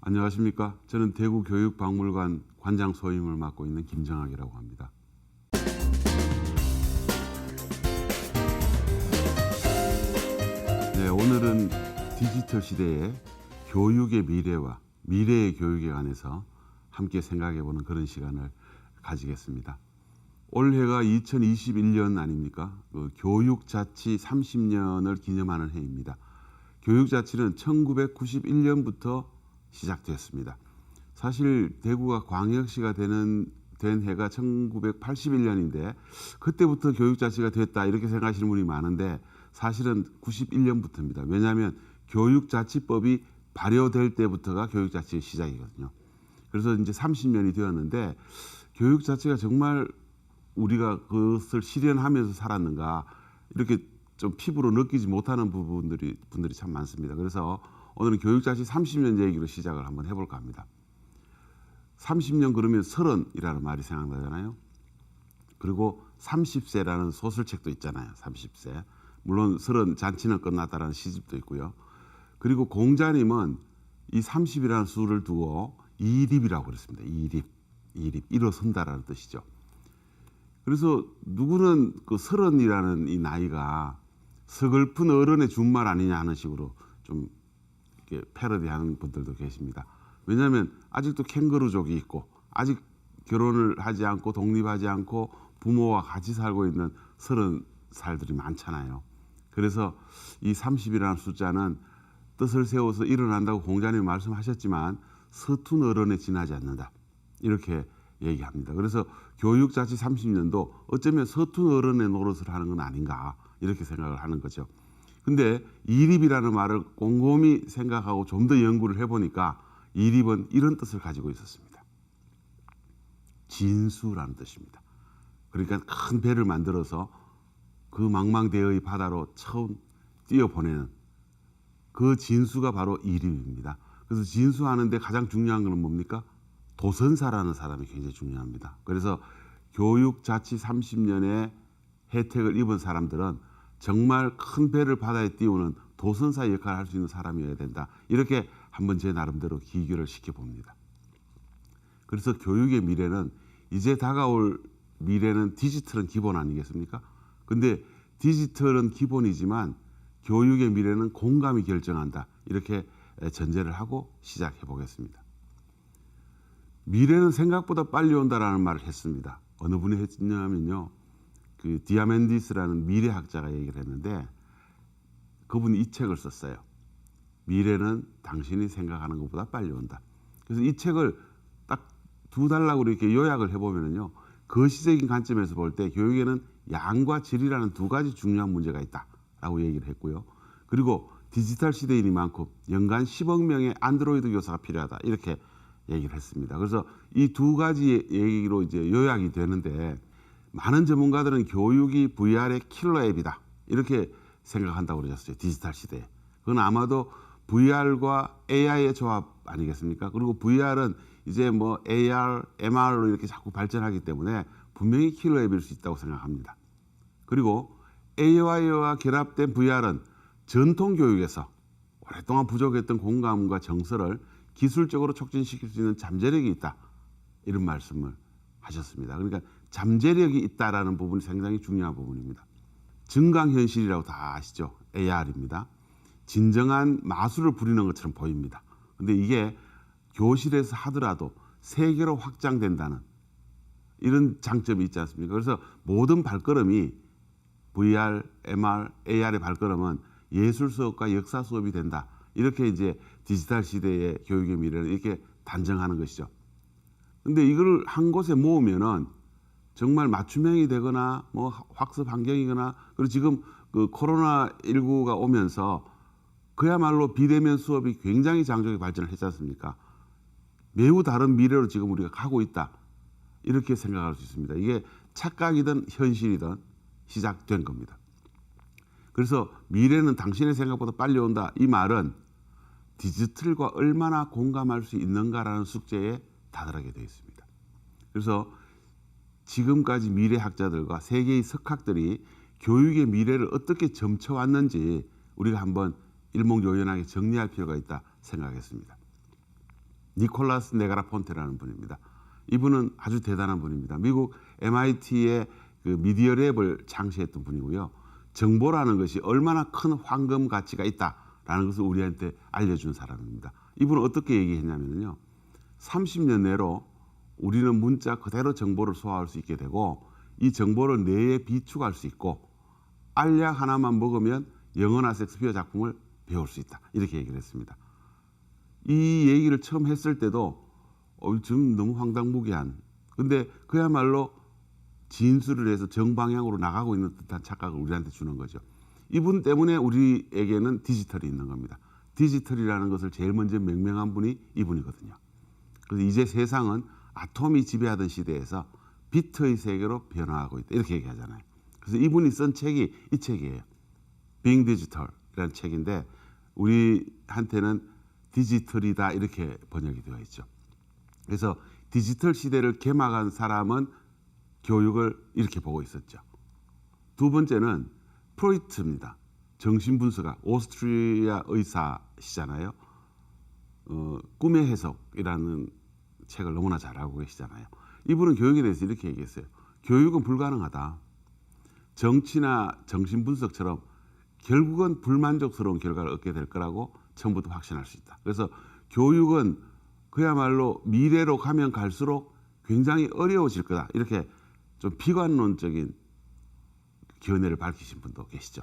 안녕하십니까. 저는 대구교육박물관 관장 소임을 맡고 있는 김정학이라고 합니다. 네, 오늘은 디지털 시대의 교육의 미래와 미래의 교육에 관해서 함께 생각해보는 그런 시간을 가지겠습니다. 올해가 2021년 아닙니까? 교육자치 30년을 기념하는 해입니다. 교육자치는 1991년부터 시작되었습니다. 사실 대구가 광역시가 된 해가 1981년인데 그때부터 교육자치가 됐다 이렇게 생각하시는 분이 많은데 사실은 91년부터입니다. 왜냐하면 교육자치법이 발효될 때부터가 교육자치의 시작이거든요. 그래서 이제 30년이 되었는데 교육자치가 정말 우리가 그것을 실현하면서 살았는가 이렇게 좀 피부로 느끼지 못하는 분들이 참 많습니다. 그래서 오늘은 교육자치 30년 얘기로 시작을 한번 해볼까 합니다. 30년 그러면 30이라는 말이 생각나잖아요. 그리고 30세라는 소설책도 있잖아요. 30세. 물론 30 잔치는 끝났다라는 시집도 있고요. 그리고 공자님은 이 30이라는 수를 두고 이립이라고 그랬습니다. 이립, 일어선다라는 뜻이죠. 그래서 누구는 그 30이라는 이 나이가 서글픈 어른의 준말 아니냐 하는 식으로 좀 이렇게 패러디하는 분들도 계십니다. 왜냐하면 아직도 캥거루족이 있고 아직 결혼을 하지 않고 독립하지 않고 부모와 같이 살고 있는 30살들이 많잖아요. 그래서 이 30이라는 숫자는 뜻을 세워서 일어난다고 공자님이 말씀하셨지만 서툰 어른에 지나지 않는다. 이렇게 얘기합니다. 그래서 교육자치 30년도 어쩌면 서툰 어른의 노릇을 하는 건 아닌가 이렇게 생각을 하는 거죠. 근데 이립이라는 말을 곰곰이 생각하고 좀 더 연구를 해보니까 이립은 이런 뜻을 가지고 있었습니다. 진수라는 뜻입니다. 그러니까 큰 배를 만들어서 그 망망대해의 바다로 처음 띄어보내는 그 진수가 바로 이립입니다. 그래서 진수하는데 가장 중요한 것은 뭡니까? 도선사라는 사람이 굉장히 중요합니다. 그래서 교육자치 30년의 혜택을 입은 사람들은 정말 큰 배를 바다에 띄우는 도선사 역할을 할 수 있는 사람이어야 된다. 이렇게 한번 제 나름대로 기교를 시켜봅니다. 그래서 교육의 미래는 이제 다가올 미래는 디지털은 기본 아니겠습니까? 근데 디지털은 기본이지만 교육의 미래는 공감이 결정한다. 이렇게 전제를 하고 시작해 보겠습니다. 미래는 생각보다 빨리 온다라는 말을 했습니다. 어느 분이 했냐면요. 그 디아멘디스라는 미래학자가 얘기를 했는데 그분이 이 책을 썼어요. 미래는 당신이 생각하는 것보다 빨리 온다. 그래서 이 책을 딱 2달락으로 이렇게 요약을 해보면요. 거시적인 관점에서 볼 때 교육에는 양과 질이라는 2가지 중요한 문제가 있다라고 얘기를 했고요. 그리고 디지털 시대이니만큼 연간 10억 명의 안드로이드 교사가 필요하다. 이렇게 얘기를 했습니다. 그래서 이 2가지 얘기로 이제 요약이 되는데 많은 전문가들은 교육이 VR의 킬러 앱이다. 이렇게 생각한다고 그러셨어요. 디지털 시대에. 그건 아마도 VR과 AI의 조합 아니겠습니까? 그리고 VR은 이제 뭐 AR, MR로 이렇게 자꾸 발전하기 때문에 분명히 킬러 앱일 수 있다고 생각합니다. 그리고 AI와 결합된 VR은 전통 교육에서 오랫동안 부족했던 공감과 정서를 기술적으로 촉진시킬 수 있는 잠재력이 있다. 이런 말씀을 하셨습니다. 그러니까 잠재력이 있다라는 부분이 상당히 중요한 부분입니다. 증강현실이라고 다 아시죠? AR입니다. 진정한 마술을 부리는 것처럼 보입니다. 근데 이게 교실에서 하더라도 세계로 확장된다는 이런 장점이 있지 않습니까? 그래서 모든 발걸음이 VR, MR, AR의 발걸음은 예술 수업과 역사 수업이 된다. 이렇게 이제 디지털 시대의 교육의 미래를 이렇게 단정하는 것이죠. 근데 이걸 한 곳에 모으면은 정말 맞춤형이 되거나 뭐 학습 환경이거나 그리고 지금 그 코로나19가 오면서 그야말로 비대면 수업이 굉장히 장족의 발전을 했지 않습니까? 매우 다른 미래로 지금 우리가 가고 있다. 이렇게 생각할 수 있습니다. 이게 착각이든 현실이든 시작된 겁니다. 그래서 미래는 당신의 생각보다 빨리 온다. 이 말은 디지털과 얼마나 공감할 수 있는가라는 숙제에 다다르게 되어 있습니다. 그래서 지금까지 미래학자들과 세계의 석학들이 교육의 미래를 어떻게 점쳐왔는지 우리가 한번 일목요연하게 정리할 필요가 있다 생각했습니다. 니콜라스 네가라폰테라는 분입니다. 이분은 아주 대단한 분입니다. 미국 MIT의 그 미디어 랩을 창시했던 분이고요. 정보라는 것이 얼마나 큰 황금 가치가 있다라는 것을 우리한테 알려준 사람입니다. 이분은 어떻게 얘기했냐면요. 30년 내로 우리는 문자 그대로 정보를 소화할 수 있게 되고 이 정보를 뇌에 비축할 수 있고 알약 하나만 먹으면 영어나 섹스피어 작품을 배울 수 있다. 이렇게 얘기를 했습니다. 이 얘기를 처음 했을 때도 좀 너무 황당무계한. 근데 그야말로 진술을 해서 정방향으로 나가고 있는 듯한 착각을 우리한테 주는 거죠. 이분 때문에 우리에게는 디지털이 있는 겁니다. 디지털이라는 것을 제일 먼저 명명한 분이 이분이거든요. 그래서 이제 세상은 아톰이 지배하던 시대에서 비트의 세계로 변화하고 있다. 이렇게 얘기하잖아요. 그래서 이분이 쓴 책이 이 책이에요. Being Digital이라는 책인데 우리한테는 디지털이다 이렇게 번역이 되어 있죠. 그래서 디지털 시대를 개막한 사람은 교육을 이렇게 보고 있었죠. 두 번째는 프로이트입니다. 정신분석가, 오스트리아 의사시잖아요. 꿈의 해석이라는 책을 너무나 잘 알고 계시잖아요. 이분은 교육에 대해서 이렇게 얘기했어요. 교육은 불가능하다. 정치나 정신분석처럼 결국은 불만족스러운 결과를 얻게 될 거라고 처음부터 확신할 수 있다. 그래서 교육은 그야말로 미래로 가면 갈수록 굉장히 어려워질 거다. 이렇게 좀 비관론적인 견해를 밝히신 분도 계시죠.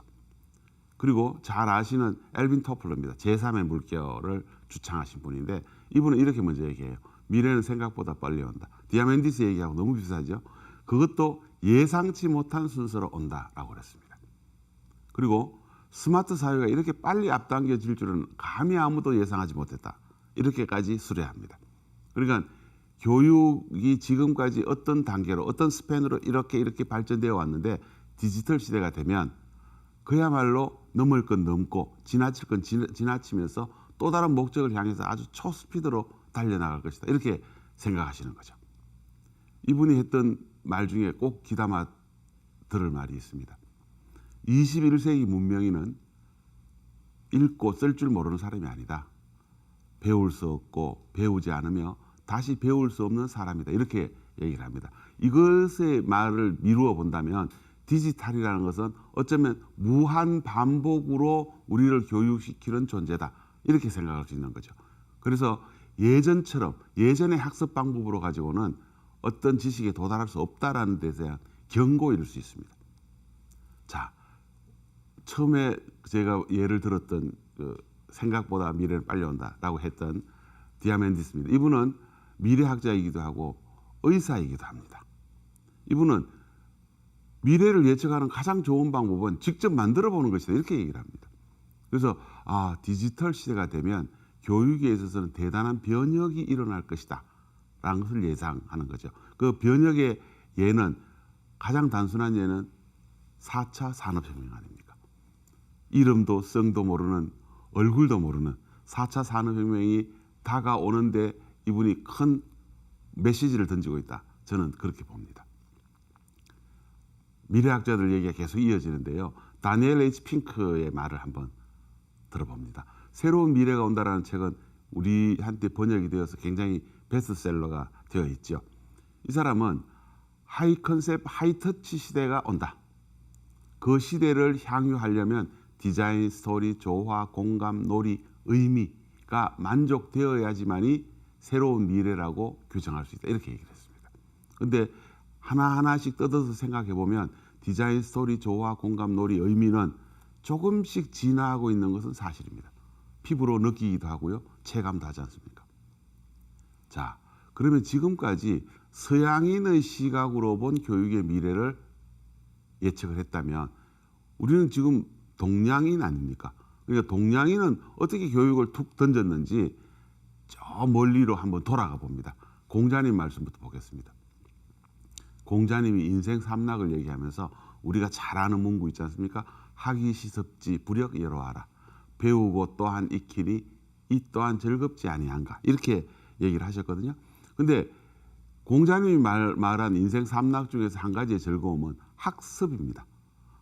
그리고 잘 아시는 엘빈 토플러입니다. 제3의 물결을 주창하신 분인데 이분은 이렇게 먼저 얘기해요. 미래는 생각보다 빨리 온다. 디아멘디스 얘기하고 너무 비슷하죠. 그것도 예상치 못한 순서로 온다라고 그랬습니다. 그리고 스마트 사회가 이렇게 빨리 앞당겨질 줄은 감히 아무도 예상하지 못했다. 이렇게까지 수려합니다. 그러니까 교육이 지금까지 어떤 단계로 어떤 스팬으로 이렇게 발전되어 왔는데 디지털 시대가 되면 그야말로 넘을 건 넘고 지나칠 건 지나치면서 또 다른 목적을 향해서 아주 초스피드로 달려나갈 것이다. 이렇게 생각하시는 거죠. 이분이 했던 말 중에 꼭 귀담아 들을 말이 있습니다. 21세기 문명인은 읽고 쓸 줄 모르는 사람이 아니다. 배울 수 없고 배우지 않으며 다시 배울 수 없는 사람이다. 이렇게 얘기를 합니다. 이것의 말을 미루어 본다면 디지털이라는 것은 어쩌면 무한 반복으로 우리를 교육시키는 존재다. 이렇게 생각할 수 있는 거죠. 그래서 예전처럼 예전의 학습 방법으로 가지고는 어떤 지식에 도달할 수 없다라는 데에 대한 경고일 수 있습니다. 자, 처음에 제가 예를 들었던 그 생각보다 미래는 빨리 온다라고 했던 디아멘디스입니다. 이분은 미래학자이기도 하고 의사이기도 합니다. 이분은 미래를 예측하는 가장 좋은 방법은 직접 만들어 보는 것이다. 이렇게 얘기를 합니다. 그래서 디지털 시대가 되면 교육에 있어서는 대단한 변혁이 일어날 것이다 라는 것을 예상하는 거죠. 그 변혁의 예는 가장 단순한 예는 4차 산업혁명 아닙니까? 이름도 성도 모르는 얼굴도 모르는 4차 산업혁명이 다가오는데 이분이 큰 메시지를 던지고 있다. 저는 그렇게 봅니다. 미래학자들 얘기가 계속 이어지는데요. 다니엘 H. 핑크의 말을 한번 들어봅니다. 새로운 미래가 온다라는 책은 우리한테 번역이 되어서 굉장히 베스트셀러가 되어 있죠. 이 사람은 하이 컨셉, 하이 터치 시대가 온다. 그 시대를 향유하려면 디자인, 스토리, 조화, 공감, 놀이, 의미가 만족되어야지만이 새로운 미래라고 규정할 수 있다. 이렇게 얘기를 했습니다. 그런데 하나하나씩 뜯어서 생각해 보면 디자인, 스토리, 조화, 공감, 놀이, 의미는 조금씩 진화하고 있는 것은 사실입니다. 피부로 느끼기도 하고요. 체감도 하지 않습니까? 자, 그러면 지금까지 서양인의 시각으로 본 교육의 미래를 예측을 했다면 우리는 지금 동양인 아닙니까? 그러니까 동양인은 어떻게 교육을 툭 던졌는지 저 멀리로 한번 돌아가 봅니다. 공자님 말씀부터 보겠습니다. 공자님이 인생 삼락을 얘기하면서 우리가 잘 아는 문구 있지 않습니까? 학이 시섭지 불역 예로하라. 배우고 또한 익히니 이 또한 즐겁지 아니한가. 이렇게 얘기를 하셨거든요. 근데 공자님이 말한 인생 삼락 중에서 한 가지의 즐거움은 학습입니다.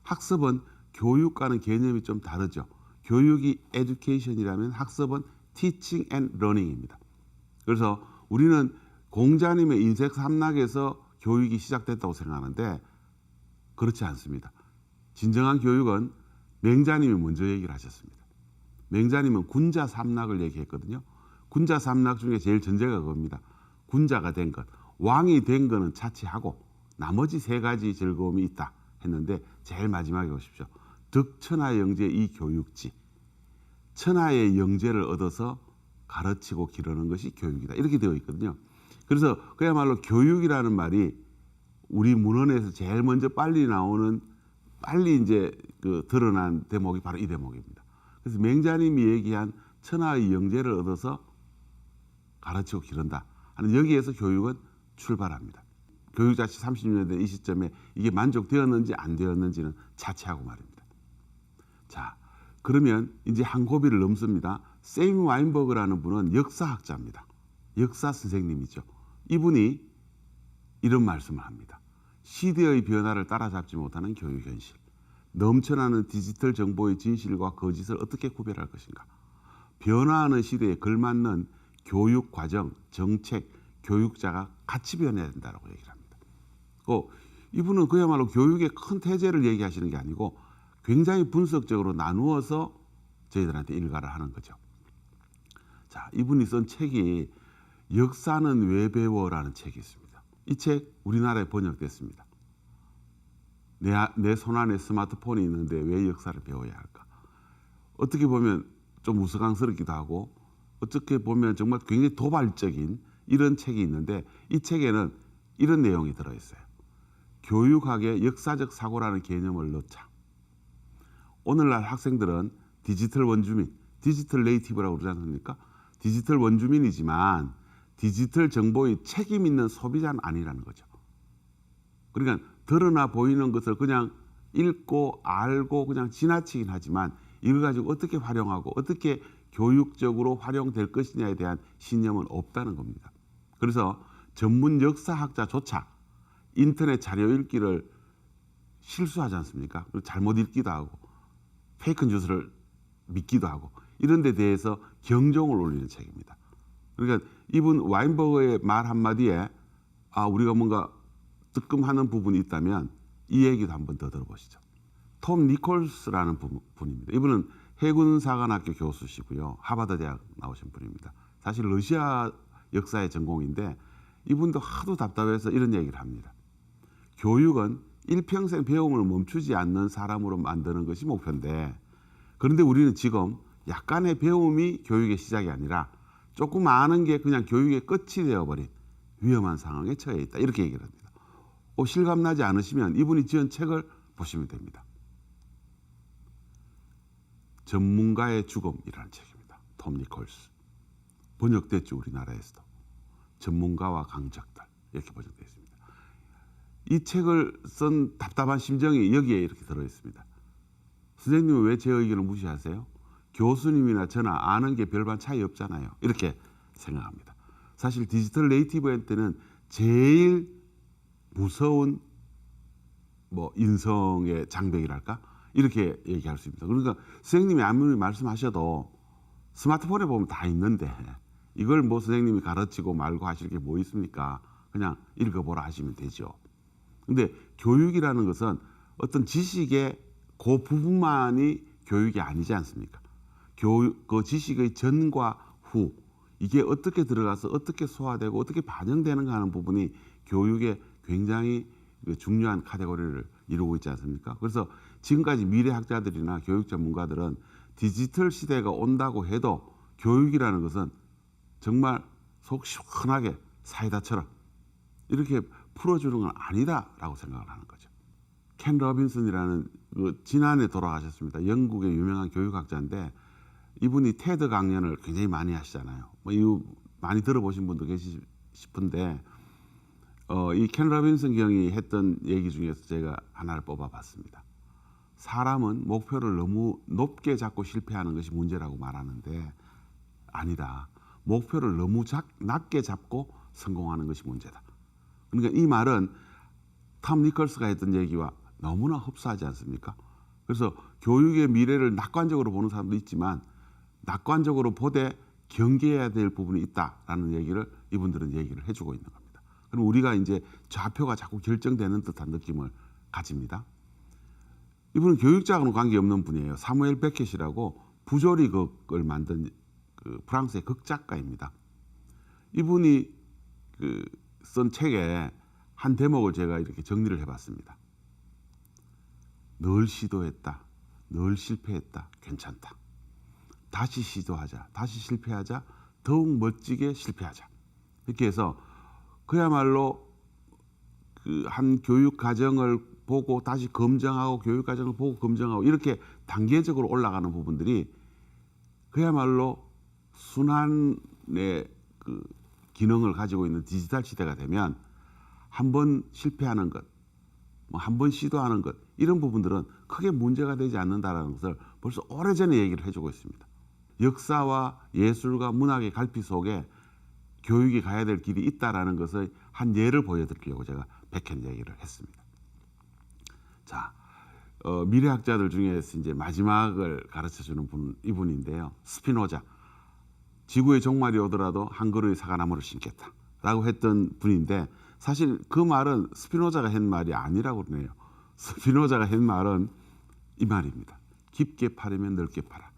학습은 교육과는 개념이 좀 다르죠. 교육이 education이라면 학습은 teaching and learning입니다. 그래서 우리는 공자님의 인생 삼락에서 교육이 시작됐다고 생각하는데 그렇지 않습니다. 진정한 교육은 맹자님이 먼저 얘기를 하셨습니다. 맹자님은 군자 삼락을 얘기했거든요. 군자 삼락 중에 제일 전제가 그겁니다. 군자가 된 것, 왕이 된 거는 차치하고 나머지 세 가지 즐거움이 있다 했는데 제일 마지막에 보십시오. 득천하 영재 이 교육지. 천하의 영재를 얻어서 가르치고 기르는 것이 교육이다. 이렇게 되어 있거든요. 그래서 그야말로 교육이라는 말이 우리 문헌에서 제일 먼저 빨리 이제 드러난 대목이 바로 이 대목입니다. 그래서 맹자님이 얘기한 천하의 영재를 얻어서 가르치고 기른다 하는 여기에서 교육은 출발합니다. 교육자치 30년 된 이 시점에 이게 만족되었는지 안 되었는지는 차치하고 말입니다. 자, 그러면 이제 한 고비를 넘습니다. 세임 와인버그라는 분은 역사학자입니다. 역사 선생님이죠. 이분이 이런 말씀을 합니다. 시대의 변화를 따라잡지 못하는 교육 현실, 넘쳐나는 디지털 정보의 진실과 거짓을 어떻게 구별할 것인가, 변화하는 시대에 걸맞는 교육 과정, 정책, 교육자가 같이 변해야 된다고 얘기를 합니다. 이분은 그야말로 교육의 큰 태제를 얘기하시는 게 아니고 굉장히 분석적으로 나누어서 저희들한테 일가를 하는 거죠. 자, 이분이 쓴 책이 역사는 왜 배워라는 책이 있습니다. 이 책 우리나라에 번역됐습니다. 내 손안에 스마트폰이 있는데 왜 역사를 배워야 할까? 어떻게 보면 좀 우스꽝스럽기도 하고 어떻게 보면 정말 굉장히 도발적인 이런 책이 있는데 이 책에는 이런 내용이 들어있어요. 교육학에 역사적 사고라는 개념을 넣자. 오늘날 학생들은 디지털 원주민, 디지털 네이티브라고 그러지 않습니까? 디지털 원주민이지만 디지털 정보의 책임 있는 소비자는 아니라는 거죠. 그러니까 드러나 보이는 것을 그냥 읽고 알고 그냥 지나치긴 하지만 이걸 가지고 어떻게 활용하고 어떻게 교육적으로 활용될 것이냐에 대한 신념은 없다는 겁니다. 그래서 전문 역사학자조차 인터넷 자료 읽기를 실수하지 않습니까? 잘못 읽기도 하고 페이크 뉴스를 믿기도 하고 이런 데 대해서 경종을 울리는 책입니다. 그러니까 이분 와인버그의 말 한마디에 우리가 뭔가 뜨끔하는 부분이 있다면 이 얘기도 한번 더 들어보시죠. 톰 니콜스라는 분입니다. 이분은 해군사관학교 교수시고요. 하버드 대학 나오신 분입니다. 사실 러시아 역사의 전공인데 이분도 하도 답답해서 이런 얘기를 합니다. 교육은 일평생 배움을 멈추지 않는 사람으로 만드는 것이 목표인데 그런데 우리는 지금 약간의 배움이 교육의 시작이 아니라 조금 아는 게 그냥 교육의 끝이 되어버린 위험한 상황에 처해 있다. 이렇게 얘기를 합니다. 실감나지 않으시면 이분이 지은 책을 보시면 됩니다. 전문가의 죽음이라는 책입니다. 톰 니콜스. 번역됐죠. 우리나라에서도. 전문가와 강적들 이렇게 번역되어 있습니다. 이 책을 쓴 답답한 심정이 여기에 이렇게 들어있습니다. 선생님은 왜 제 의견을 무시하세요? 교수님이나 저나 아는 게 별반 차이 없잖아요. 이렇게 생각합니다. 사실 디지털 네이티브한테는 제일 무서운 인성의 장벽이랄까? 이렇게 얘기할 수 있습니다. 그러니까 선생님이 아무리 말씀하셔도 스마트폰에 보면 다 있는데 이걸 선생님이 가르치고 말고 하실 게 뭐 있습니까? 그냥 읽어보라 하시면 되죠. 근데 교육이라는 것은 어떤 지식의 그 부분만이 교육이 아니지 않습니까? 그 지식의 전과 후 이게 어떻게 들어가서 어떻게 소화되고 어떻게 반영되는가 하는 부분이 교육의 굉장히 중요한 카테고리를 이루고 있지 않습니까? 그래서 지금까지 미래학자들이나 교육 전문가들은 디지털 시대가 온다고 해도 교육이라는 것은 정말 속 시원하게 사이다처럼 이렇게 풀어주는 건 아니다라고 생각을 하는 거죠. 켄 로빈슨이라는 지난해 돌아가셨습니다. 영국의 유명한 교육학자인데 이분이 테드 강연을 굉장히 많이 하시잖아요. 이거 많이 들어보신 분도 계시 싶은데 이 켄 로빈슨 경이 했던 얘기 중에서 제가 하나를 뽑아봤습니다. 사람은 목표를 너무 높게 잡고 실패하는 것이 문제라고 말하는데 아니다. 목표를 너무 낮게 잡고 성공하는 것이 문제다. 그러니까 이 말은 톰 니콜스가 했던 얘기와 너무나 흡사하지 않습니까? 그래서 교육의 미래를 낙관적으로 보는 사람도 있지만 낙관적으로 보되 경계해야 될 부분이 있다라는 얘기를 이분들은 얘기를 해주고 있는 겁니다. 그럼 우리가 이제 좌표가 자꾸 결정되는 듯한 느낌을 가집니다. 이분은 교육자하고는 관계없는 분이에요. 사무엘 베켓이라고 부조리극을 만든 그 프랑스의 극작가입니다. 이분이 쓴 책에 한 대목을 제가 이렇게 정리를 해봤습니다. 늘 시도했다. 늘 실패했다. 괜찮다. 다시 시도하자. 다시 실패하자. 더욱 멋지게 실패하자. 이렇게 해서 그야말로 그 한 교육 과정을 보고 다시 검증하고 교육 과정을 보고 검증하고 이렇게 단계적으로 올라가는 부분들이 그야말로 순환의 그 기능을 가지고 있는 디지털 시대가 되면 한 번 실패하는 것, 뭐 한 번 시도하는 것 이런 부분들은 크게 문제가 되지 않는다라는 것을 벌써 오래전에 얘기를 해주고 있습니다. 역사와 예술과 문학의 갈피 속에 교육이 가야 될 길이 있다라는 것의 한 예를 보여드리려고 제가 백현 얘기를 했습니다. 자, 미래학자들 중에서 이제 마지막을 가르쳐주는 분 이분인데요. 스피노자. 지구의 종말이 오더라도 한 그루의 사과나무를 심겠다라고 했던 분인데 사실 그 말은 스피노자가 한 말이 아니라고 그러네요. 스피노자가 한 말은 이 말입니다. 깊게 파려면 넓게 파라.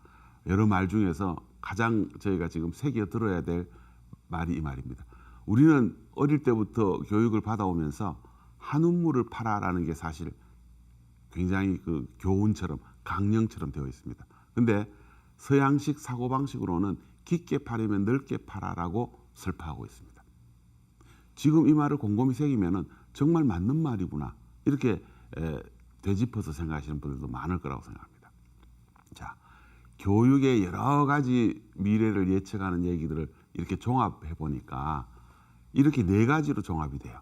여러 말 중에서 가장 저희가 지금 새겨 들어야 될 말이 이 말입니다. 우리는 어릴 때부터 교육을 받아오면서 한우물을 파라라는 게 사실 굉장히 그 교훈처럼 강령처럼 되어 있습니다. 근데 서양식 사고방식으로는 깊게 파려면 넓게 파라라고 설파하고 있습니다. 지금 이 말을 곰곰이 새기면은 정말 맞는 말이구나 이렇게 되짚어서 생각하시는 분들도 많을 거라고 생각합니다. 자, 교육의 여러 가지 미래를 예측하는 얘기들을 이렇게 종합해 보니까 이렇게 네 가지로 종합이 돼요.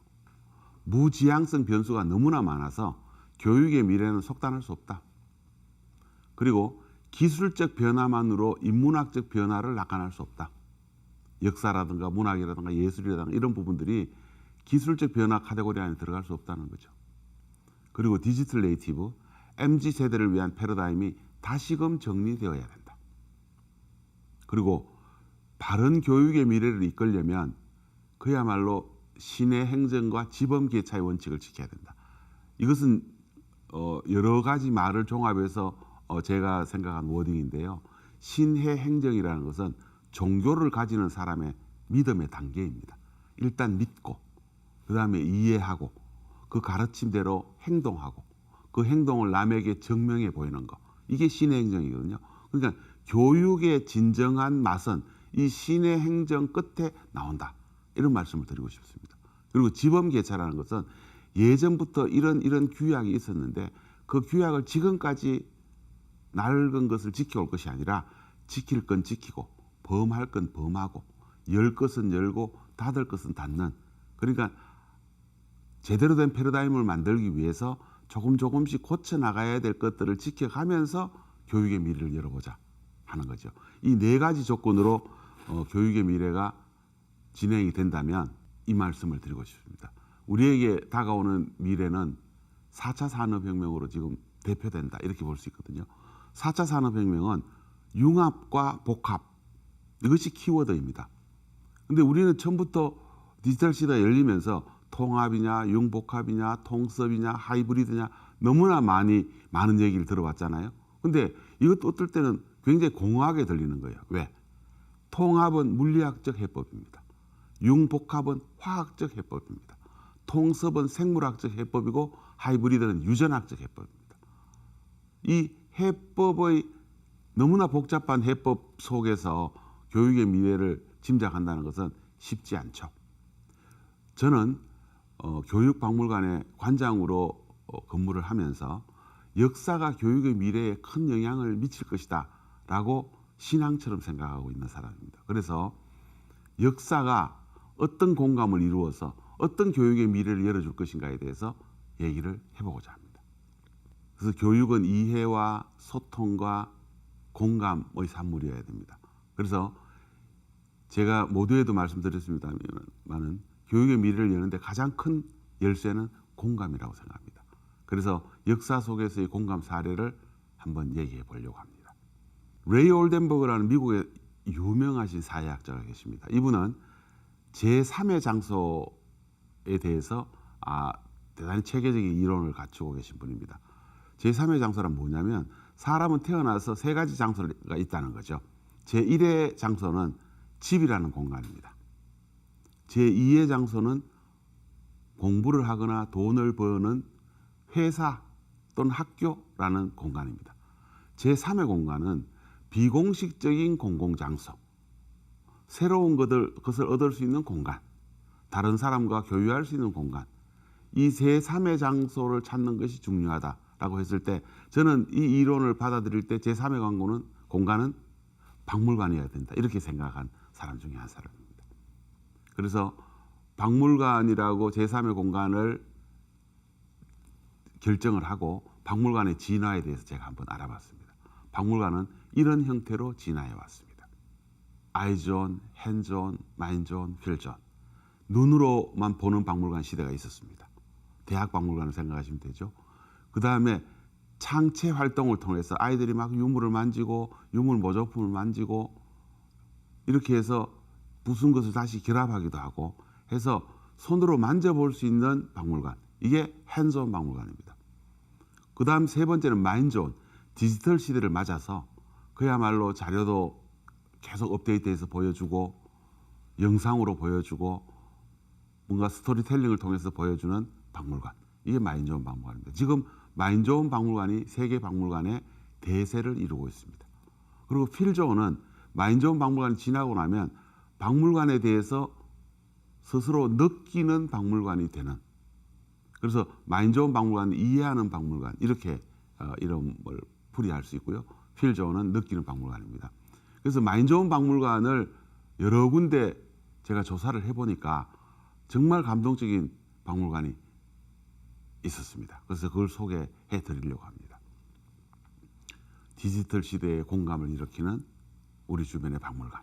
무지향성 변수가 너무나 많아서 교육의 미래는 속단할 수 없다. 그리고 기술적 변화만으로 인문학적 변화를 낙관할 수 없다. 역사라든가 문학이라든가 예술이라든가 이런 부분들이 기술적 변화 카테고리 안에 들어갈 수 없다는 거죠. 그리고 디지털 네이티브, MZ세대를 위한 패러다임이 다시금 정리되어야 된다. 그리고 바른 교육의 미래를 이끌려면 그야말로 신의 행정과 지범 계차의 원칙을 지켜야 된다. 이것은 여러 가지 말을 종합해서 제가 생각한 워딩인데요. 신의 행정이라는 것은 종교를 가지는 사람의 믿음의 단계입니다. 일단 믿고 그 다음에 이해하고 그 가르침대로 행동하고 그 행동을 남에게 증명해 보이는 거. 이게 신의 행정이거든요. 그러니까 교육의 진정한 맛은 이 신의 행정 끝에 나온다. 이런 말씀을 드리고 싶습니다. 그리고 지범계차라는 것은 예전부터 이런 규약이 있었는데 그 규약을 지금까지 낡은 것을 지켜올 것이 아니라 지킬 건 지키고 범할 건 범하고 열 것은 열고 닫을 것은 닫는, 그러니까 제대로 된 패러다임을 만들기 위해서 조금씩 고쳐 나가야 될 것들을 지켜가면서 교육의 미래를 열어보자 하는 거죠. 이 네 가지 조건으로 교육의 미래가 진행이 된다면 이 말씀을 드리고 싶습니다. 우리에게 다가오는 미래는 4차 산업혁명으로 지금 대표된다 이렇게 볼 수 있거든요. 4차 산업혁명은 융합과 복합, 이것이 키워드입니다. 근데 우리는 처음부터 디지털 시대가 열리면서 통합이냐 융복합이냐 통섭이냐 하이브리드냐 너무나 많은 얘기를 들어봤잖아요. 근데 이것도 어떨 때는 굉장히 공허하게 들리는 거예요. 왜? 통합은 물리학적 해법입니다. 융복합은 화학적 해법입니다. 통섭은 생물학적 해법이고 하이브리드는 유전학적 해법입니다. 이 해법의 너무나 복잡한 해법 속에서 교육의 미래를 짐작한다는 것은 쉽지 않죠. 저는 교육박물관의 관장으로 근무를 하면서 역사가 교육의 미래에 큰 영향을 미칠 것이다 라고 신앙처럼 생각하고 있는 사람입니다. 그래서 역사가 어떤 공감을 이루어서 어떤 교육의 미래를 열어줄 것인가에 대해서 얘기를 해보고자 합니다. 그래서 교육은 이해와 소통과 공감의 산물이어야 됩니다. 그래서 제가 모두에도 말씀드렸습니다만은 교육의 미래를 여는데 가장 큰 열쇠는 공감이라고 생각합니다. 그래서 역사 속에서의 공감 사례를 한번 얘기해 보려고 합니다. 레이 올덴버그라는 미국의 유명하신 사회학자가 계십니다. 이분은 제3의 장소에 대해서 대단히 체계적인 이론을 갖추고 계신 분입니다. 제3의 장소란 뭐냐면 사람은 태어나서 세 가지 장소가 있다는 거죠. 제1의 장소는 집이라는 공간입니다. 제2의 장소는 공부를 하거나 돈을 버는 회사 또는 학교라는 공간입니다. 제3의 공간은 비공식적인 공공장소, 새로운 것을 얻을 수 있는 공간, 다른 사람과 교류할 수 있는 공간, 이 제3의 장소를 찾는 것이 중요하다라고 했을 때 저는 이 이론을 받아들일 때 제3의 공간은 박물관이어야 된다 이렇게 생각한 사람 중에 한 사람입니다. 그래서 박물관이라고 제3의 공간을 결정을 하고 박물관의 진화에 대해서 제가 한번 알아봤습니다. 박물관은 이런 형태로 진화해 왔습니다. 아이존, 핸존, 마인존, 필존. 눈으로만 보는 박물관 시대가 있었습니다. 대학 박물관을 생각하시면 되죠. 그 다음에 창체 활동을 통해서 아이들이 막 유물을 만지고 유물 모조품을 만지고 이렇게 해서 부순 것을 다시 결합하기도 하고 해서 손으로 만져볼 수 있는 박물관. 이게 핸즈온 박물관입니다. 그 다음 세 번째는 마인존. 디지털 시대를 맞아서 그야말로 자료도 계속 업데이트해서 보여주고 영상으로 보여주고 뭔가 스토리텔링을 통해서 보여주는 박물관. 이게 마인존 박물관입니다. 지금 마인존 박물관이 세계 박물관의 대세를 이루고 있습니다. 그리고 필존은 마인존 박물관이 지나고 나면 박물관에 대해서 스스로 느끼는 박물관이 되는, 그래서 마인존 박물관을 이해하는 박물관 이렇게 이름을 풀이할 수 있고요. 필존은 느끼는 박물관입니다. 그래서 마인존 박물관을 여러 군데 제가 조사를 해보니까 정말 감동적인 박물관이 있었습니다. 그래서 그걸 소개해 드리려고 합니다. 디지털 시대의 공감을 일으키는 우리 주변의 박물관.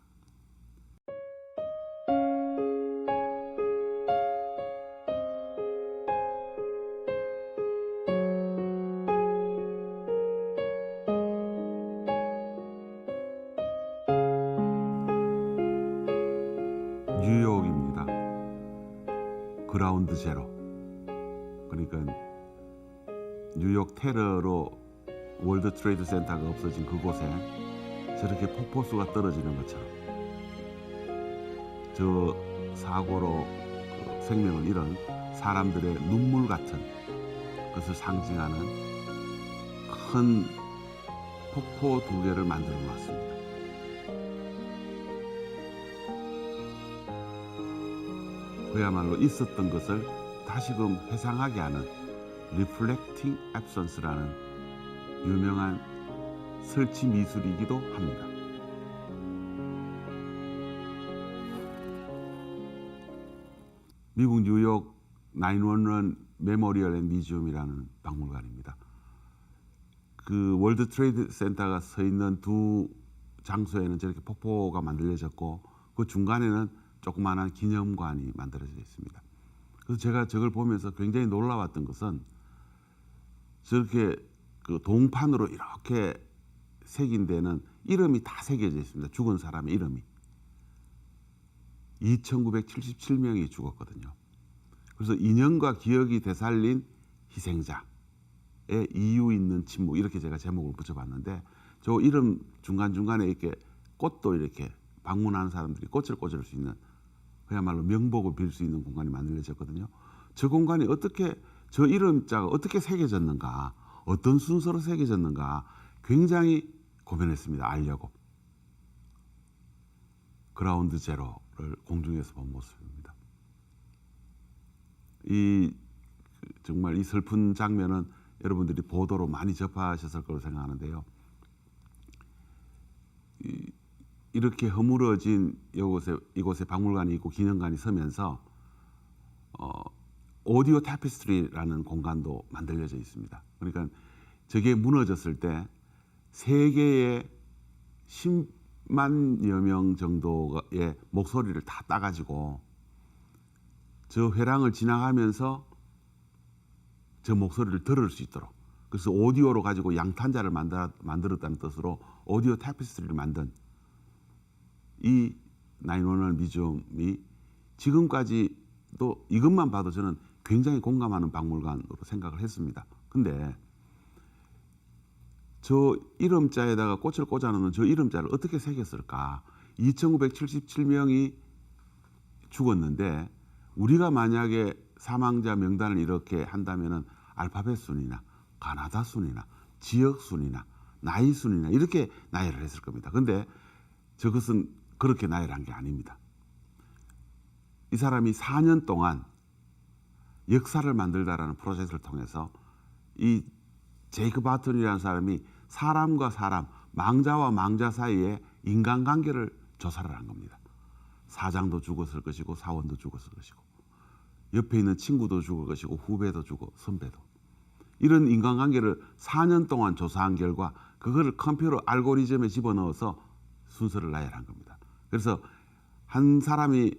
뉴욕입니다. 그라운드 제로. 그러니까 뉴욕 테러로 월드 트레이드 센터가 없어진 그곳에 저렇게 폭포수가 떨어지는 것처럼 저 사고로 생명을 잃은 사람들의 눈물 같은 것을 상징하는 큰 폭포 두 개를 만들어 놨습니다. 그야말로 있었던 것을 다시금 회상하게 하는 Reflecting Absence라는 유명한 설치 미술이기도 합니다. 미국 뉴욕 911 메모리얼 앤 뮤지엄이라는 박물관입니다. 그 월드 트레이드 센터가 서 있는 두 장소에는 저렇게 폭포가 만들어졌고 그 중간에는 조그마한 기념관이 만들어져 있습니다. 그래서 제가 저걸 보면서 굉장히 놀라웠던 것은 저렇게 그 동판으로 이렇게 새긴 데는 이름이 다 새겨져 있습니다. 죽은 사람의 이름이. 2,977명이 죽었거든요. 그래서 인연과 기억이 되살린 희생자의 이유 있는 침묵 이렇게 제가 제목을 붙여봤는데 저 이름 중간중간에 이렇게 꽃도 이렇게 방문하는 사람들이 꽃을 꽂을 수 있는 그야말로 명복을 빌 수 있는 공간이 만들어졌거든요. 저 공간이 어떻게 저 이름자가 어떻게 새겨졌는가 어떤 순서로 새겨졌는가 굉장히 고민했습니다. 알려고. 그라운드 제로를 공중에서 본 모습입니다. 정말 이 슬픈 장면은 여러분들이 보도로 많이 접하셨을 거로 생각하는데요. 이렇게 허물어진 이곳에 박물관이 있고 기념관이 서면서 오디오 타피스트리라는 공간도 만들어져 있습니다. 그러니까 저게 무너졌을 때 세계의 10만여 명 정도의 목소리를 다 따가지고 저 회랑을 지나가면서 저 목소리를 들을 수 있도록 그래서 오디오로 가지고 양탄자를 만들었다는 뜻으로 오디오 타피스트리를 만든 이 911 뮤지엄이 지금까지도 이것만 봐도 저는 굉장히 공감하는 박물관으로 생각을 했습니다. 근데 저 이름자에다가 꽃을 꽂아놓는 저 이름자를 어떻게 새겼을까? 2,977명이 죽었는데 우리가 만약에 사망자 명단을 이렇게 한다면은 알파벳 순이나 가나다 순이나 지역 순이나 나이 순이나 이렇게 나열을 했을 겁니다. 근데 저것은 그렇게 나열한 게 아닙니다. 이 사람이 4년 동안 역사를 만들다라는 프로젝트를 통해서 이 제이크 바튼이라는 사람이 사람과 사람, 망자와 망자 사이에 인간관계를 조사를 한 겁니다. 사장도 죽었을 것이고 사원도 죽었을 것이고 옆에 있는 친구도 죽을 것이고 후배도 죽고 선배도. 이런 인간관계를 4년 동안 조사한 결과 그거를 컴퓨터 알고리즘에 집어넣어서 순서를 나열한 겁니다. 그래서 한 사람이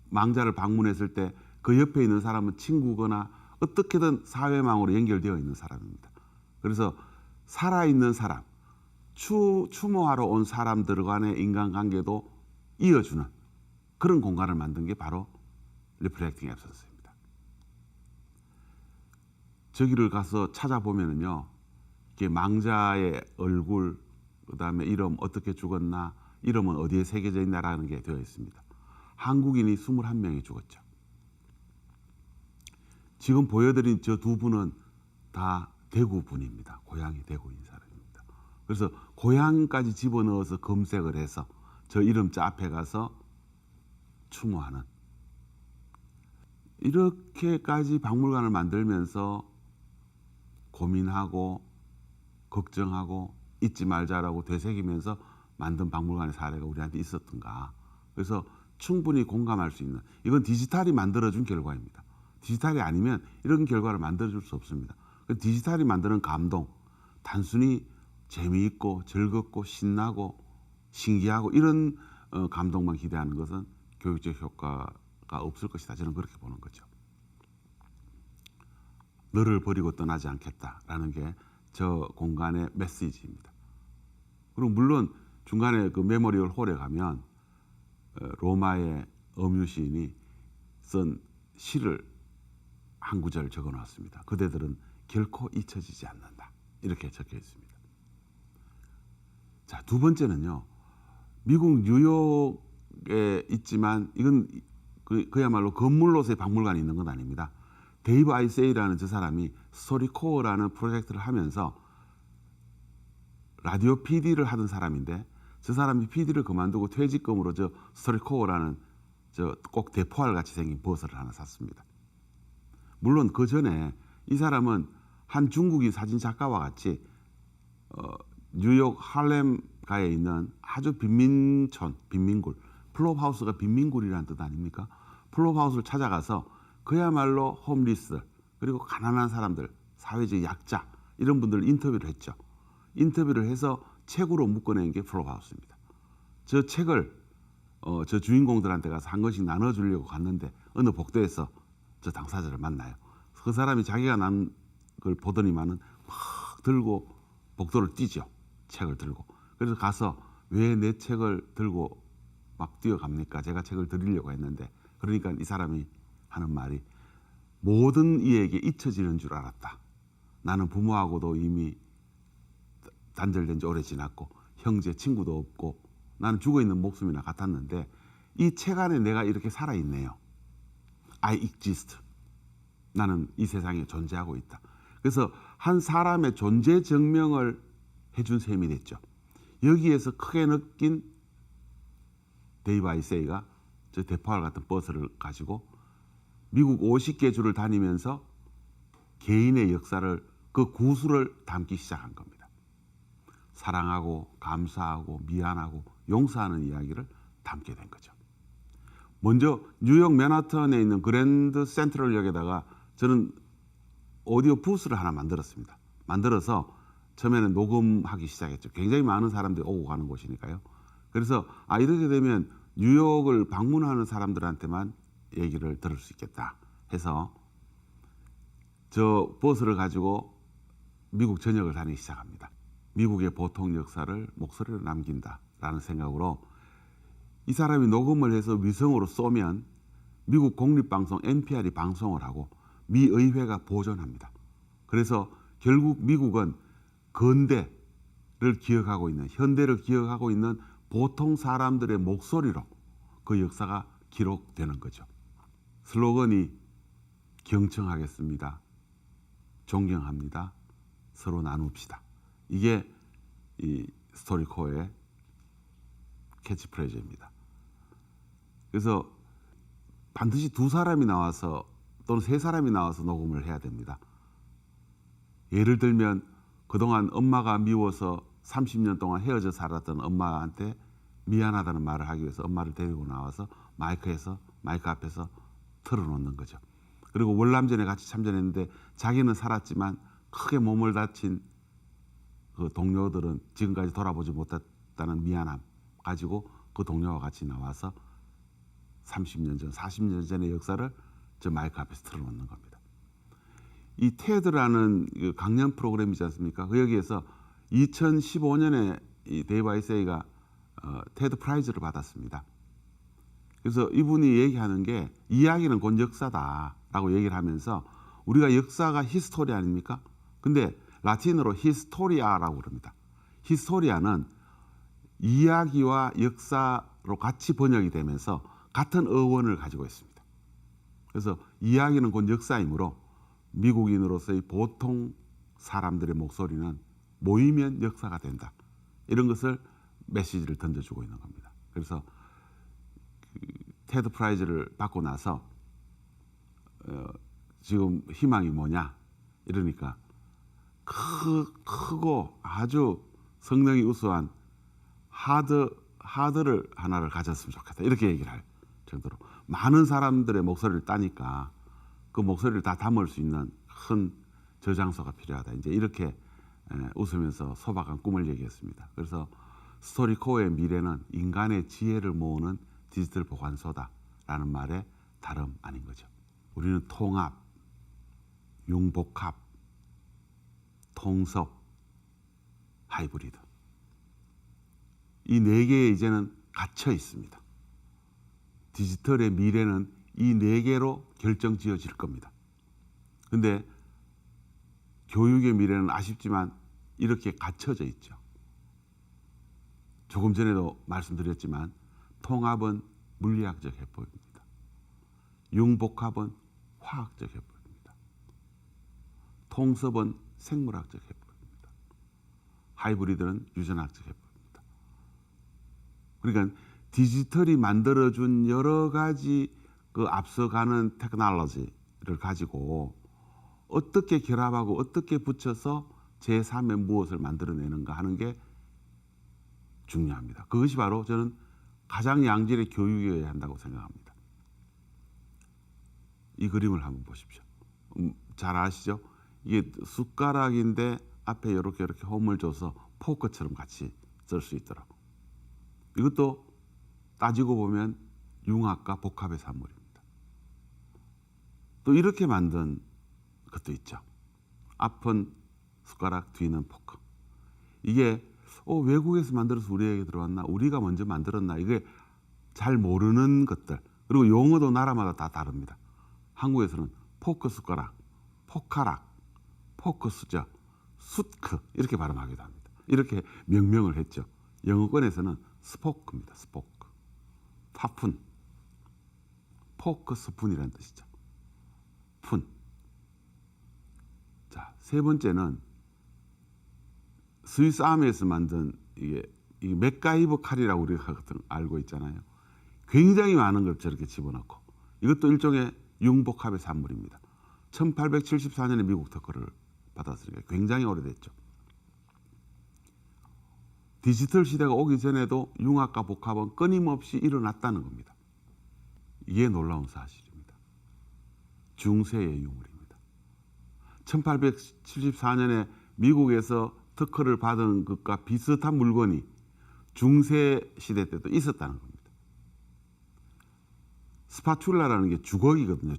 망자를 방문했을 때 그 옆에 있는 사람은 친구거나 어떻게든 사회망으로 연결되어 있는 사람입니다. 그래서 살아있는 사람, 추모하러 온 사람들 간의 인간관계도 이어주는 그런 공간을 만든 게 바로 리플렉팅 앱센스입니다. 저기를 가서 찾아보면은요, 이게 망자의 얼굴, 그다음에 이름 어떻게 죽었나, 이름은 어디에 새겨져 있나라는 게 되어 있습니다. 한국인이 21명이 죽었죠. 지금 보여드린 저 두 분은 다 대구 분입니다. 고향이 대구인 사람입니다. 그래서 고향까지 집어넣어서 검색을 해서 저 이름자 앞에 가서 추모하는, 이렇게까지 박물관을 만들면서 고민하고 걱정하고 잊지 말자라고 되새기면서 만든 박물관의 사례가 우리한테 있었던가. 그래서 충분히 공감할 수 있는, 이건 디지털이 만들어준 결과입니다. 디지털이 아니면 이런 결과를 만들어줄 수 없습니다. 디지털이 만드는 감동, 단순히 재미있고 즐겁고 신나고 신기하고 이런 감동만 기대하는 것은 교육적 효과가 없을 것이다. 저는 그렇게 보는 거죠. 너를 버리고 떠나지 않겠다라는 게 저 공간의 메시지입니다. 그리고 물론 중간에 그 메모리얼 홀에 가면 로마의 어뮤 시인이 쓴 시를 한 구절 적어놨습니다. 그대들은 결코 잊혀지지 않는다. 이렇게 적혀 있습니다. 자, 두 번째는요. 미국 뉴욕에 있지만 이건 그야말로 건물로서의 박물관이 있는 건 아닙니다. 데이브 아이세이라는 저 사람이 스토리코어라는 프로젝트를 하면서 라디오 PD를 하던 사람인데 저 사람이 PD를 그만두고 퇴직금으로 저 스토리코어라는 저 꼭 대포알 같이 생긴 버스를 하나 샀습니다. 물론 그 전에 이 사람은 한 중국인 사진 작가와 같이 뉴욕 할렘가에 있는 아주 빈민촌, 빈민굴, 플롭하우스가 빈민굴이라는 뜻 아닙니까? 플롭하우스를 찾아가서 그야말로 홈리스 그리고 가난한 사람들, 사회적 약자 이런 분들 인터뷰를 했죠. 인터뷰를 해서 책으로 묶어낸 게 플롭하우스입니다. 저 책을 저 주인공들한테 가서 한 권씩 나눠주려고 갔는데 어느 복도에서 저 당사자를 만나요. 그 사람이 자기가 난 걸 보더니만은 막 들고 복도를 뛰죠. 책을 들고. 그래서 가서 왜 내 책을 들고 막 뛰어갑니까? 제가 책을 드리려고 했는데, 그러니까 이 사람이 하는 말이 모든 이에게 잊혀지는 줄 알았다. 나는 부모하고도 이미 단절된 지 오래 지났고 형제 친구도 없고 나는 죽어있는 목숨이나 같았는데 이 책 안에 내가 이렇게 살아있네요. I exist. 나는 이 세상에 존재하고 있다. 그래서 한 사람의 존재 증명을 해준 셈이 됐죠. 여기에서 크게 느낀 데이브 아이세이가 저 대포알 같은 버스를 가지고 미국 50개 주를 다니면서 개인의 역사를, 그 구술을 담기 시작한 겁니다. 사랑하고 감사하고 미안하고 용서하는 이야기를 담게 된 거죠. 먼저 뉴욕 맨하탄에 있는 그랜드 센트럴역에다가 저는 오디오 부스를 하나 만들었습니다. 만들어서 처음에는 녹음하기 시작했죠. 굉장히 많은 사람들이 오고 가는 곳이니까요. 그래서 이렇게 되면 뉴욕을 방문하는 사람들한테만 얘기를 들을 수 있겠다 해서 저 버스를 가지고 미국 전역을 다니기 시작합니다. 미국의 보통 역사를 목소리로 남긴다라는 생각으로 이 사람이 녹음을 해서 위성으로 쏘면 미국 공립방송 NPR이 방송을 하고 미 의회가 보존합니다. 그래서 결국 미국은 근대를 기억하고 있는, 현대를 기억하고 있는 보통 사람들의 목소리로 그 역사가 기록되는 거죠. 슬로건이 경청하겠습니다. 존경합니다. 서로 나눕시다. 이게 이 스토리코어의 캐치프레이즈입니다. 그래서 반드시 두 사람이 나와서 또는 세 사람이 나와서 녹음을 해야 됩니다. 예를 들면 그동안 엄마가 미워서 30년 동안 헤어져 살았던 엄마한테 미안하다는 말을 하기 위해서 엄마를 데리고 나와서 마이크 앞에서 틀어놓는 거죠. 그리고 월남전에 같이 참전했는데 자기는 살았지만 크게 몸을 다친 그 동료들은 지금까지 돌아보지 못했다는 미안함 가지고 그 동료와 같이 나와서 30년 전, 40년 전의 역사를 저 마이크 앞에서 틀어놓는 겁니다. 이 테드라는 그 강연 프로그램이지 않습니까? 그 여기에서 2015년에 이 데이브 아이세이가 테드 프라이즈를 받았습니다. 그래서 이분이 얘기하는 게 이야기는 곧 역사다라고 얘기를 하면서 우리가 역사가 히스토리 아닙니까? 근데 라틴어로 히스토리아라고 그럽니다. 히스토리아는 이야기와 역사로 같이 번역이 되면서 같은 어원을 가지고 있습니다. 그래서 이야기는 곧 역사이므로 미국인으로서의 보통 사람들의 목소리는 모이면 역사가 된다. 이런 것을 메시지를 던져주고 있는 겁니다. 그래서 테드 프라이즈를 받고 나서 지금 희망이 뭐냐 이러니까 크고 아주 성능이 우수한 하드를 하나를 가졌으면 좋겠다 이렇게 얘기를 할 정도로 많은 사람들의 목소리를 따니까 그 목소리를 다 담을 수 있는 큰 저장소가 필요하다. 이제 이렇게 웃으면서 소박한 꿈을 얘기했습니다. 그래서 스토리코어의 미래는 인간의 지혜를 모으는 디지털 보관소다라는 말에 다름 아닌 거죠. 우리는 통합, 융복합, 통섭, 하이브리드 이 네 개에 이제는 갇혀 있습니다. 디지털의 미래는 이 네 개로 결정지어질 겁니다. 그런데 교육의 미래는 아쉽지만 이렇게 갇혀져 있죠. 조금 전에도 말씀드렸지만 통합은 물리학적 해법입니다. 융복합은 화학적 해법입니다. 통섭은 생물학적 해법입니다. 하이브리드는 유전학적 해법입니다. 그러니까 디지털이 만들어준 여러 가지 그 앞서가는 테크놀로지를 가지고 어떻게 결합하고 어떻게 붙여서 제3의 무엇을 만들어내는가 하는 게 중요합니다. 그것이 바로 저는 가장 양질의 교육이어야 한다고 생각합니다. 이 그림을 한번 보십시오. 잘 아시죠? 이게 숟가락인데 앞에 이렇게 홈을 줘서 포크처럼 같이 쓸 수 있도록. 이것도 따지고 보면 융합과 복합의 산물입니다. 또 이렇게 만든 것도 있죠. 앞은 숟가락, 뒤는 포크. 이게 외국에서 만들어서 우리에게 들어왔나? 우리가 먼저 만들었나? 이게 잘 모르는 것들. 그리고 용어도 나라마다 다 다릅니다. 한국에서는 포크 숟가락, 포카락, 포크 수저, 숫크 이렇게 발음하기도 합니다. 이렇게 명명을 했죠. 영어권에서는 스포크입니다. 스포크. 파푼. 포크 스푼이라는 뜻이죠. 푼. 자, 세 번째는 스위스 아미에서 만든 이게 맥가이버 칼이라고 우리가 알고 있잖아요. 굉장히 많은 걸 저렇게 집어넣고 이것도 일종의 융복합의 산물입니다. 1874년에 미국 특허를 받았으니까 굉장히 오래됐죠. 디지털 시대가 오기 전에도 융합과 복합은 끊임없이 일어났다는 겁니다. 이게 놀라운 사실입니다. 중세의 유물입니다. 1874년에 미국에서 특허를 받은 것과 비슷한 물건이 중세 시대 때도 있었다는 겁니다. 스파츌라라는 게 주걱이거든요.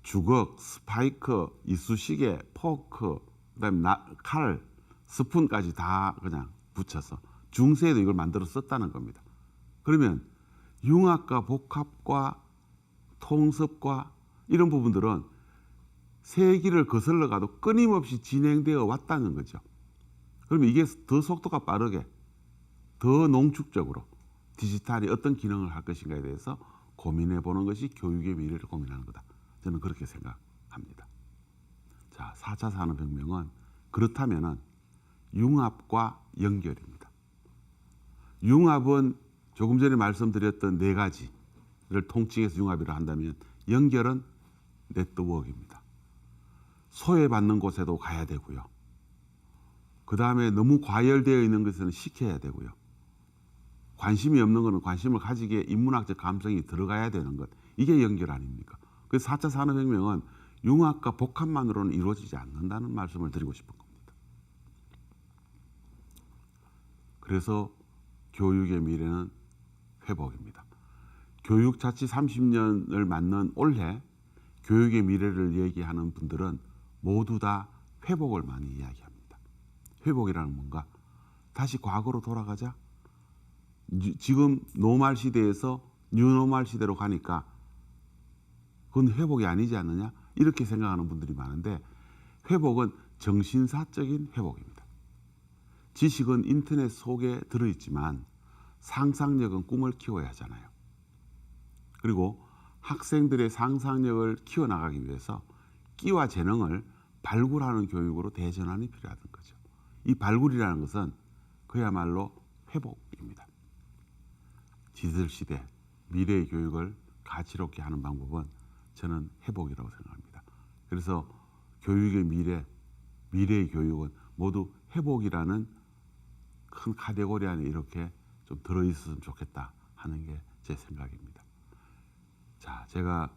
주걱, 스파이크, 이쑤시개, 포크, 그다음에 칼, 스푼까지 다 그냥 붙여서 중세에도 이걸 만들어 썼다는 겁니다. 그러면 융합과 복합과 통섭과 이런 부분들은 세기를 거슬러 가도 끊임없이 진행되어 왔다는 거죠. 그러면 이게 더 속도가 빠르게, 더 농축적으로 디지털이 어떤 기능을 할 것인가에 대해서 고민해 보는 것이 교육의 미래를 고민하는 거다. 저는 그렇게 생각합니다. 자, 4차 산업혁명은 그렇다면은 융합과 연결입니다. 융합은 조금 전에 말씀드렸던 네 가지를 통칭해서 융합이라 한다면, 연결은 네트워크입니다. 소외받는 곳에도 가야 되고요. 그 다음에 너무 과열되어 있는 것은 시켜야 되고요. 관심이 없는 것은 관심을 가지게 인문학적 감성이 들어가야 되는 것. 이게 연결 아닙니까? 그래서 4차 산업혁명은 융합과 복합만으로는 이루어지지 않는다는 말씀을 드리고 싶은 겁니다. 그래서 교육의 미래는 회복입니다. 교육 자치 30년을 맞는 올해 교육의 미래를 얘기하는 분들은 모두 다 회복을 많이 이야기합니다. 회복이라는 뭔가? 다시 과거로 돌아가자. 지금 노말 시대에서 뉴노말 시대로 가니까 그건 회복이 아니지 않느냐? 이렇게 생각하는 분들이 많은데, 회복은 정신사적인 회복입니다. 지식은 인터넷 속에 들어있지만 상상력은 꿈을 키워야 하잖아요. 그리고 학생들의 상상력을 키워나가기 위해서 끼와 재능을 발굴하는 교육으로 대전환이 필요하다는 거죠. 이 발굴이라는 것은 그야말로 회복입니다. 디지털 시대, 미래의 교육을 가치롭게 하는 방법은 저는 회복이라고 생각합니다. 그래서 교육의 미래의 교육은 모두 회복이라는 큰 카테고리 안에 이렇게 좀 들어있었으면 좋겠다 하는 게 제 생각입니다. 자, 제가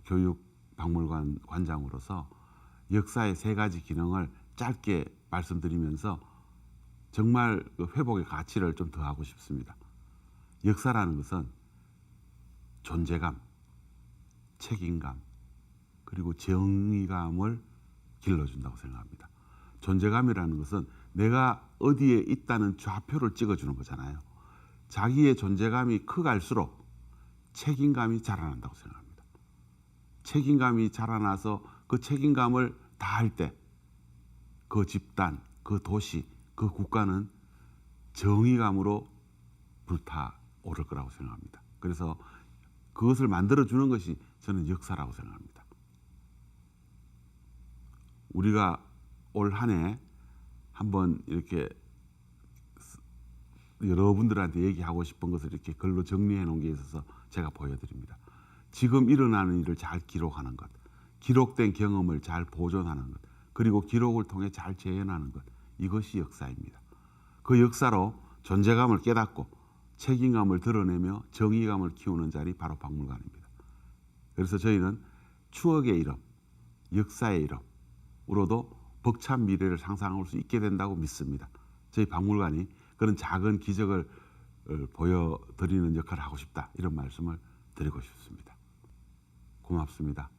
교육박물관 관장으로서 역사의 세 가지 기능을 짧게 말씀드리면서 정말 그 회복의 가치를 좀 더하고 싶습니다. 역사라는 것은 존재감, 책임감, 그리고 정의감을 길러준다고 생각합니다. 존재감이라는 것은 내가 어디에 있다는 좌표를 찍어주는 거잖아요. 자기의 존재감이 커갈수록 책임감이 자라난다고 생각합니다. 책임감이 자라나서 그 책임감을 다할 때 그 집단, 그 도시, 그 국가는 정의감으로 불타오를 거라고 생각합니다. 그래서 그것을 만들어주는 것이 저는 역사라고 생각합니다. 우리가 올 한 해 한번 이렇게 여러분들한테 얘기하고 싶은 것을 이렇게 글로 정리해 놓은 게 있어서 제가 보여드립니다. 지금 일어나는 일을 잘 기록하는 것, 기록된 경험을 잘 보존하는 것, 그리고 기록을 통해 잘 재현하는 것, 이것이 역사입니다. 그 역사로 존재감을 깨닫고 책임감을 드러내며 정의감을 키우는 자리, 바로 박물관입니다. 그래서 저희는 추억의 이름, 역사의 이름으로도 벅찬 미래를 상상할 수 있게 된다고 믿습니다. 저희 박물관이 그런 작은 기적을 보여드리는 역할을 하고 싶다, 이런 말씀을 드리고 싶습니다. 고맙습니다.